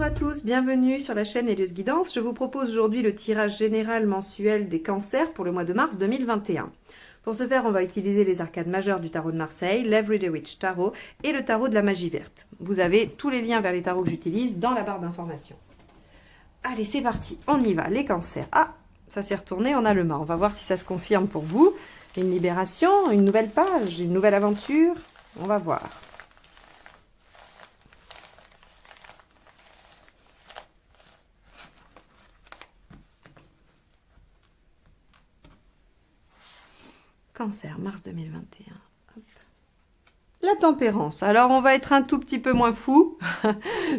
Bonjour à tous, bienvenue sur la chaîne Hélieuse Guidance. Je vous propose aujourd'hui le tirage général mensuel des cancers pour le mois de mars 2021. Pour ce faire, on va utiliser les arcades majeures du tarot de Marseille, l'Everyday Witch Tarot et le tarot de la magie verte. Vous avez tous les liens vers les tarots que j'utilise dans la barre d'informations. Allez, c'est parti, on y va, les cancers. Ah, ça s'est retourné en allemand. On va voir si ça se confirme pour vous. Une libération, une nouvelle page, une nouvelle aventure. On va voir. Cancer, mars 2021. Hop. La tempérance. Alors, on va être un tout petit peu moins fou,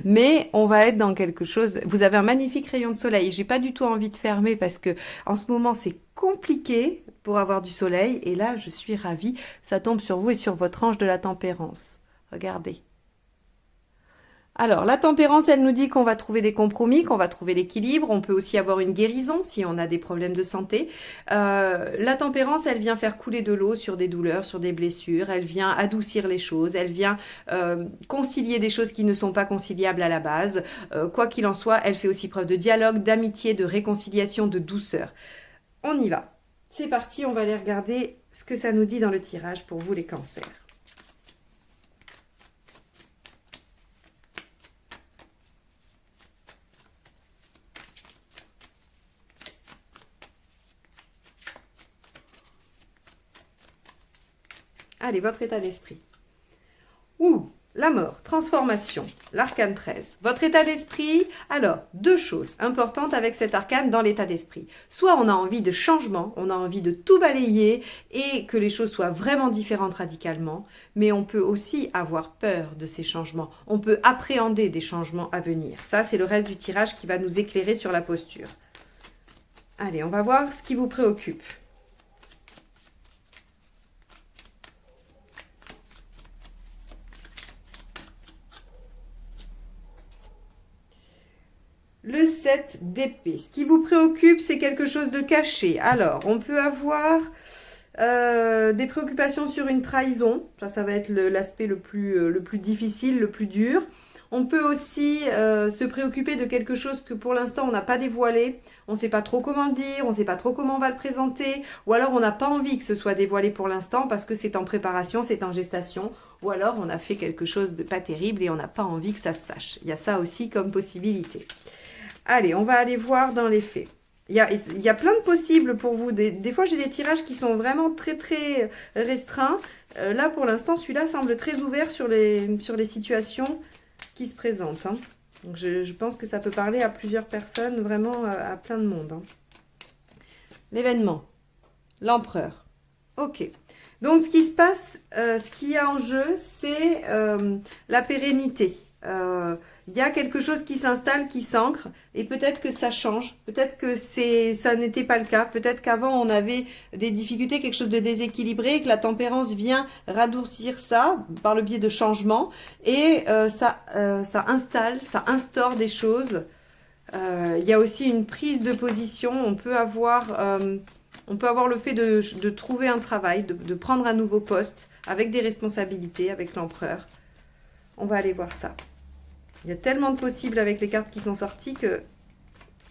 mais on va être dans quelque chose. Vous avez un magnifique rayon de soleil. J'ai pas du tout envie de fermer parce que en ce moment, c'est compliqué pour avoir du soleil. Et là, je suis ravie. Ça tombe sur vous et sur votre ange de la tempérance. Regardez. Alors, la tempérance, elle nous dit qu'on va trouver des compromis, qu'on va trouver l'équilibre. On peut aussi avoir une guérison si on a des problèmes de santé. La tempérance, elle vient faire couler de l'eau sur des douleurs, sur des blessures. Elle vient adoucir les choses. Elle vient concilier des choses qui ne sont pas conciliables à la base. Quoi qu'il en soit, elle fait aussi preuve de dialogue, d'amitié, de réconciliation, de douceur. On y va. C'est parti, on va aller regarder ce que ça nous dit dans le tirage pour vous les cancers. Allez, votre état d'esprit. Ouh, la mort, transformation, l'arcane 13. Votre état d'esprit, alors, deux choses importantes avec cet arcane dans l'état d'esprit. Soit on a envie de changement, on a envie de tout balayer et que les choses soient vraiment différentes radicalement, mais on peut aussi avoir peur de ces changements. On peut appréhender des changements à venir. Ça, c'est le reste du tirage qui va nous éclairer sur la posture. Allez, on va voir ce qui vous préoccupe. Le 7 d'épée. Ce qui vous préoccupe, c'est quelque chose de caché. Alors, on peut avoir des préoccupations sur une trahison. Ça va être l'aspect le plus difficile, le plus dur. On peut aussi se préoccuper de quelque chose que pour l'instant, on n'a pas dévoilé. On ne sait pas trop comment le dire, on ne sait pas trop comment on va le présenter. Ou alors, on n'a pas envie que ce soit dévoilé pour l'instant parce que c'est en préparation, c'est en gestation. Ou alors, on a fait quelque chose de pas terrible et on n'a pas envie que ça se sache. Il y a ça aussi comme possibilité. Allez, on va aller voir dans les faits. Il y a plein de possibles pour vous. Des fois, j'ai des tirages qui sont vraiment très, très restreints. Là, pour l'instant, celui-là semble très ouvert sur les situations qui se présentent. Hein. Donc, je pense que ça peut parler à plusieurs personnes, vraiment à plein de monde. Hein. L'événement. L'empereur. Ok. Donc, ce qui se passe, ce qu'il y a en jeu, c'est la pérennité. Il y a quelque chose qui s'installe, qui s'ancre, et peut-être que ça change, peut-être que ça n'était pas le cas, peut-être qu'avant on avait des difficultés, quelque chose de déséquilibré, que la tempérance vient radoucir ça par le biais de changements, et ça installe, ça instaure des choses. Il y a aussi une prise de position, on peut avoir le fait de trouver un travail, de prendre un nouveau poste, avec des responsabilités, avec l'empereur. On va aller voir ça. Il y a tellement de possibles avec les cartes qui sont sorties que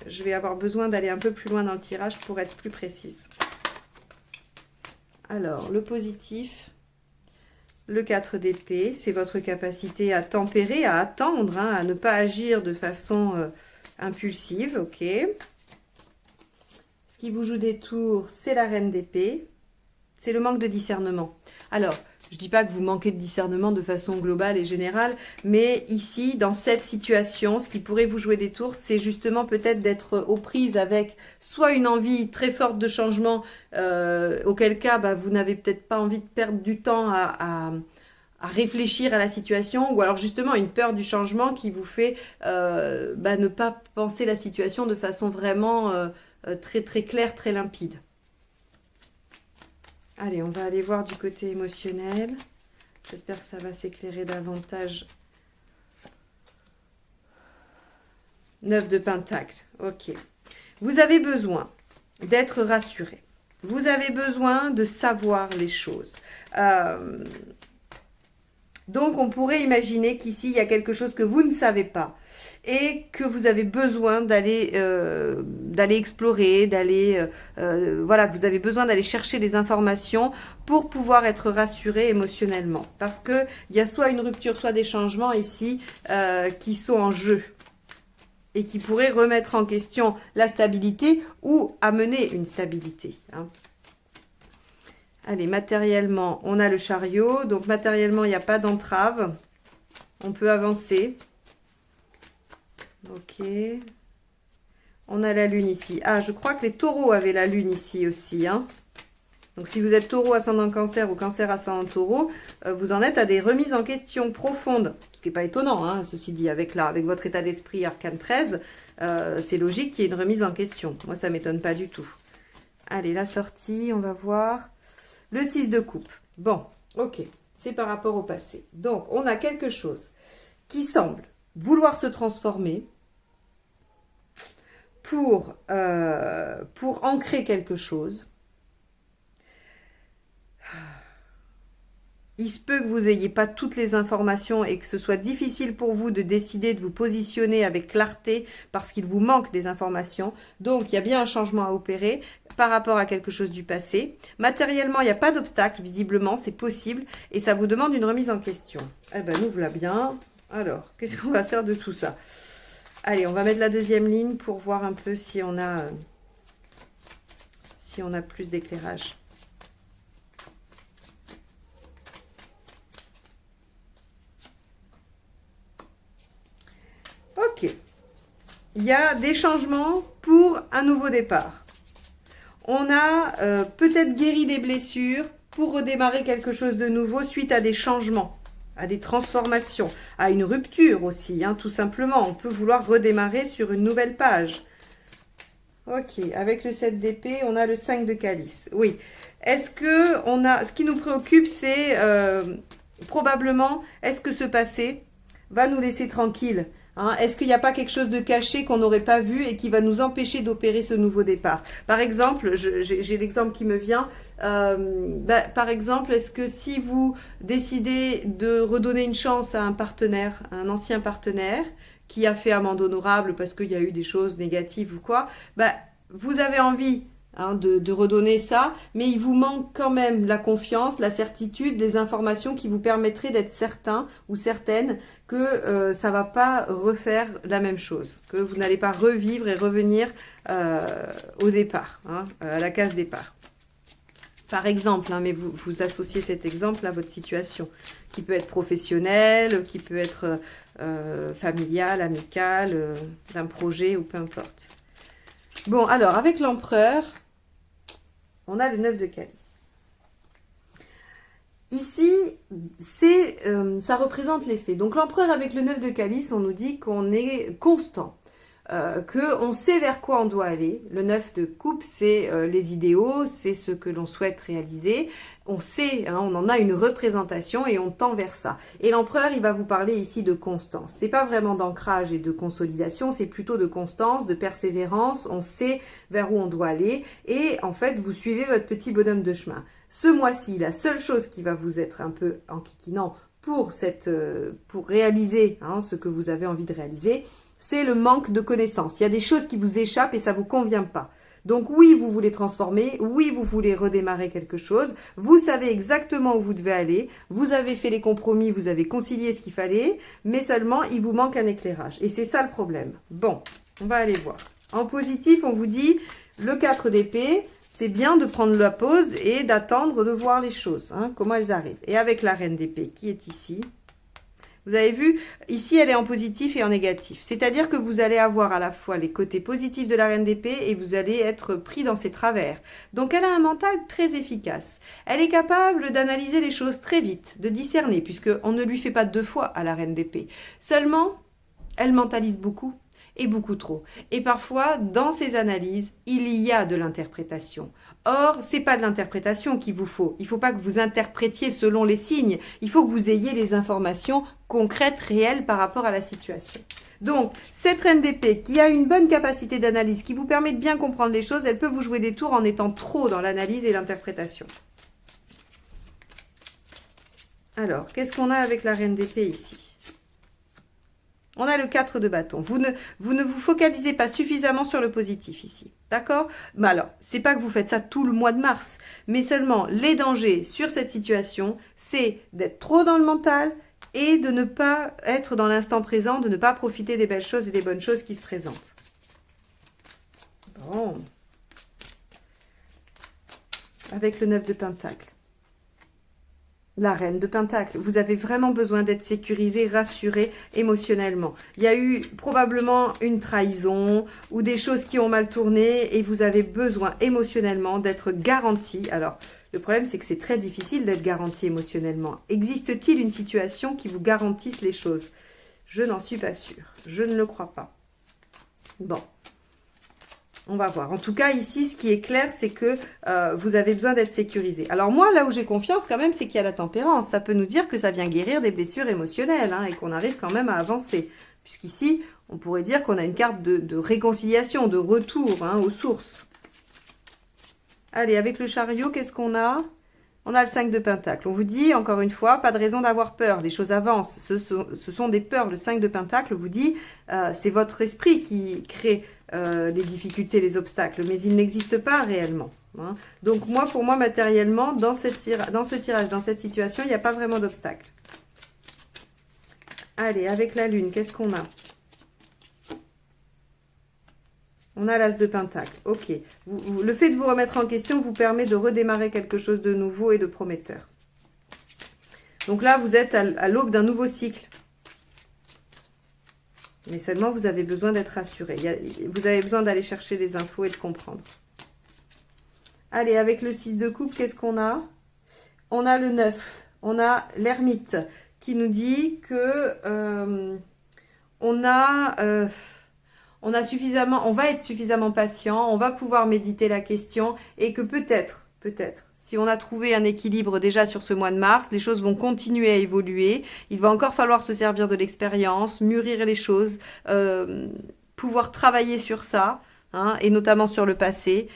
je vais avoir besoin d'aller un peu plus loin dans le tirage pour être plus précise. Alors, le positif, le 4 d'épée, c'est votre capacité à tempérer, à attendre, hein, à ne pas agir de façon impulsive, ok. Ce qui vous joue des tours, c'est la reine d'épée, c'est le manque de discernement. Alors, je ne dis pas que vous manquez de discernement de façon globale et générale, mais ici, dans cette situation, ce qui pourrait vous jouer des tours, c'est justement peut-être d'être aux prises avec soit une envie très forte de changement, auquel cas, vous n'avez peut-être pas envie de perdre du temps à réfléchir à la situation, ou alors justement une peur du changement qui vous fait ne pas penser la situation de façon vraiment très très claire, très limpide. Allez, on va aller voir du côté émotionnel. J'espère que ça va s'éclairer davantage. 9 de Pentacle. Ok. Vous avez besoin d'être rassuré. Vous avez besoin de savoir les choses. Donc, on pourrait imaginer qu'ici, il y a quelque chose que vous ne savez pas et que vous avez besoin d'aller explorer, voilà, que vous avez besoin d'aller chercher des informations pour pouvoir être rassuré émotionnellement. Parce qu'il y a soit une rupture, soit des changements ici qui sont en jeu et qui pourraient remettre en question la stabilité ou amener une stabilité, hein. Allez, matériellement, on a le chariot. Donc, matériellement, il n'y a pas d'entrave. On peut avancer. Ok. On a la lune ici. Ah, je crois que les taureaux avaient la lune ici aussi, hein. Donc, si vous êtes taureau ascendant cancer ou cancer ascendant taureau, vous en êtes à des remises en question profondes. Ce qui n'est pas étonnant, hein, ceci dit, avec votre état d'esprit arcane 13, c'est logique qu'il y ait une remise en question. Moi, ça ne m'étonne pas du tout. Allez, la sortie, on va voir. Le 6 de coupe. Bon, ok, c'est par rapport au passé. Donc, on a quelque chose qui semble vouloir se transformer pour ancrer quelque chose. Il se peut que vous n'ayez pas toutes les informations et que ce soit difficile pour vous de décider de vous positionner avec clarté parce qu'il vous manque des informations. Donc, il y a bien un changement à opérer par rapport à quelque chose du passé. Matériellement, il n'y a pas d'obstacle, visiblement, c'est possible. Et ça vous demande une remise en question. Eh ben, nous voilà bien. Alors, qu'est-ce qu'on va faire de tout ça? Allez, on va mettre la deuxième ligne pour voir un peu si on a plus d'éclairage. Ok. Il y a des changements pour un nouveau départ. On a peut-être guéri des blessures pour redémarrer quelque chose de nouveau suite à des changements, à des transformations, à une rupture aussi, hein, tout simplement. On peut vouloir redémarrer sur une nouvelle page. Ok, avec le 7 d'épée, on a le 5 de calice. Oui. Est-ce que on a... Ce qui nous préoccupe, c'est probablement, est-ce que ce passé va nous laisser tranquilles? Hein, est-ce qu'il n'y a pas quelque chose de caché qu'on n'aurait pas vu et qui va nous empêcher d'opérer ce nouveau départ? Par exemple, j'ai l'exemple qui me vient. Par exemple, est-ce que si vous décidez de redonner une chance à un partenaire, un ancien partenaire, qui a fait amende honorable parce qu'il y a eu des choses négatives ou quoi, vous avez envie de redonner ça, mais il vous manque quand même la confiance, la certitude, les informations qui vous permettraient d'être certain ou certaine que ça ne va pas refaire la même chose, que vous n'allez pas revivre et revenir au départ, à la case départ. Par exemple, mais vous associez cet exemple à votre situation, qui peut être professionnelle, qui peut être familiale, amicale, d'un projet ou peu importe. Bon, alors, avec l'empereur, on a le 9 de calice. Ici, ça représente les faits. Donc, l'empereur avec le 9 de calice, on nous dit qu'on est constant. Qu'on sait vers quoi on doit aller. Le 9 de coupe, c'est les idéaux, c'est ce que l'on souhaite réaliser. On sait, on en a une représentation et on tend vers ça. Et l'empereur, il va vous parler ici de constance. C'est pas vraiment d'ancrage et de consolidation, c'est plutôt de constance, de persévérance. On sait vers où on doit aller et en fait, vous suivez votre petit bonhomme de chemin. Ce mois-ci, la seule chose qui va vous être un peu enquiquinant pour réaliser ce que vous avez envie de réaliser, c'est le manque de connaissances. Il y a des choses qui vous échappent et ça ne vous convient pas. Donc oui, vous voulez transformer, oui, vous voulez redémarrer quelque chose, vous savez exactement où vous devez aller, vous avez fait les compromis, vous avez concilié ce qu'il fallait, mais seulement il vous manque un éclairage. Et c'est ça le problème. Bon, on va aller voir. En positif, on vous dit le 4 d'épée, c'est bien de prendre la pause et d'attendre de voir les choses, comment elles arrivent. Et avec la reine d'épée qui est ici, vous avez vu, ici, elle est en positif et en négatif. C'est-à-dire que vous allez avoir à la fois les côtés positifs de la reine d'épée et vous allez être pris dans ses travers. Donc, elle a un mental très efficace. Elle est capable d'analyser les choses très vite, de discerner, puisqu'on ne lui fait pas deux fois à la reine d'épée. Seulement, elle mentalise beaucoup et beaucoup trop. Et parfois, dans ces analyses, il y a de l'interprétation. Or, c'est pas de l'interprétation qu'il vous faut. Il ne faut pas que vous interprétiez selon les signes. Il faut que vous ayez les informations concrètes, réelles par rapport à la situation. Donc, cette reine d'épée qui a une bonne capacité d'analyse, qui vous permet de bien comprendre les choses, elle peut vous jouer des tours en étant trop dans l'analyse et l'interprétation. Alors, qu'est-ce qu'on a avec la reine d'épée ici? On a le 4 de bâton. Vous ne vous focalisez pas suffisamment sur le positif ici. D'accord? Mais alors, c'est pas que vous faites ça tout le mois de mars, mais seulement les dangers sur cette situation, c'est d'être trop dans le mental et de ne pas être dans l'instant présent, de ne pas profiter des belles choses et des bonnes choses qui se présentent. Bon. Avec le 9 de Pentacle. La reine de Pentacle. Vous avez vraiment besoin d'être sécurisé, rassuré émotionnellement. Il y a eu probablement une trahison ou des choses qui ont mal tourné et vous avez besoin émotionnellement d'être garanti. Alors, le problème, c'est que c'est très difficile d'être garanti émotionnellement. Existe-t-il une situation qui vous garantisse les choses? Je n'en suis pas sûre. Je ne le crois pas. Bon. On va voir. En tout cas, ici, ce qui est clair, c'est que vous avez besoin d'être sécurisé. Alors moi, là où j'ai confiance quand même, c'est qu'il y a la tempérance. Ça peut nous dire que ça vient guérir des blessures émotionnelles hein, et qu'on arrive quand même à avancer. Puisqu'ici, on pourrait dire qu'on a une carte de réconciliation, de retour hein, aux sources. Allez, avec le chariot, qu'est-ce qu'on a? On a le 5 de Pentacle. On vous dit, encore une fois, pas de raison d'avoir peur. Les choses avancent. Ce sont des peurs. Le 5 de Pentacle vous dit, c'est votre esprit qui crée les difficultés, les obstacles. Mais ils n'existent pas réellement. Hein. Donc, pour moi, matériellement, dans ce tirage, dans cette situation, il n'y a pas vraiment d'obstacle. Allez, avec la Lune, qu'est-ce qu'on a? On a l'As de Pentacle. Ok. Le fait de vous remettre en question vous permet de redémarrer quelque chose de nouveau et de prometteur. Donc là, vous êtes à l'aube d'un nouveau cycle. Mais seulement, vous avez besoin d'être rassuré. Vous avez besoin d'aller chercher les infos et de comprendre. Allez, avec le 6 de coupe, qu'est-ce qu'on a? On a le 9. On a l'ermite qui nous dit que on va être suffisamment patient, on va pouvoir méditer la question et que peut-être, si on a trouvé un équilibre déjà sur ce mois de mars, les choses vont continuer à évoluer. Il va encore falloir se servir de l'expérience, mûrir les choses, pouvoir travailler sur ça, hein, et notamment sur le passé,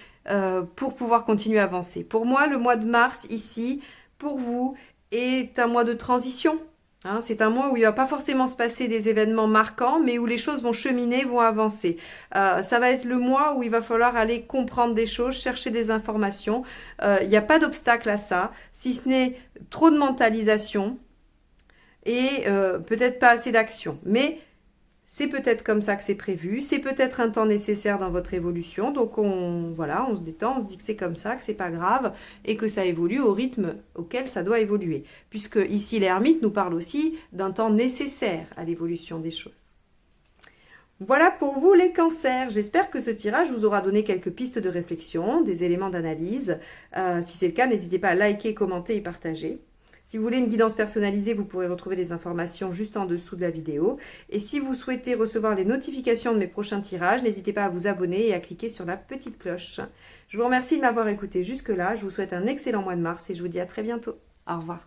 pour pouvoir continuer à avancer. Pour moi, le mois de mars, ici, pour vous, est un mois de transition. Hein, c'est un mois où il ne va pas forcément se passer des événements marquants, mais où les choses vont cheminer, vont avancer. Ça va être le mois où il va falloir aller comprendre des choses, chercher des informations. Il n'y a pas d'obstacle à ça, si ce n'est trop de mentalisation et peut-être pas assez d'action. Mais c'est peut-être comme ça que c'est prévu, c'est peut-être un temps nécessaire dans votre évolution, donc on se détend, on se dit que c'est comme ça, que c'est pas grave, et que ça évolue au rythme auquel ça doit évoluer. Puisque ici l'ermite nous parle aussi d'un temps nécessaire à l'évolution des choses. Voilà pour vous les cancers. J'espère que ce tirage vous aura donné quelques pistes de réflexion, des éléments d'analyse. Si c'est le cas, n'hésitez pas à liker, commenter et partager. Si vous voulez une guidance personnalisée, vous pourrez retrouver les informations juste en dessous de la vidéo. Et si vous souhaitez recevoir les notifications de mes prochains tirages, n'hésitez pas à vous abonner et à cliquer sur la petite cloche. Je vous remercie de m'avoir écouté jusque-là. Je vous souhaite un excellent mois de mars et je vous dis à très bientôt. Au revoir.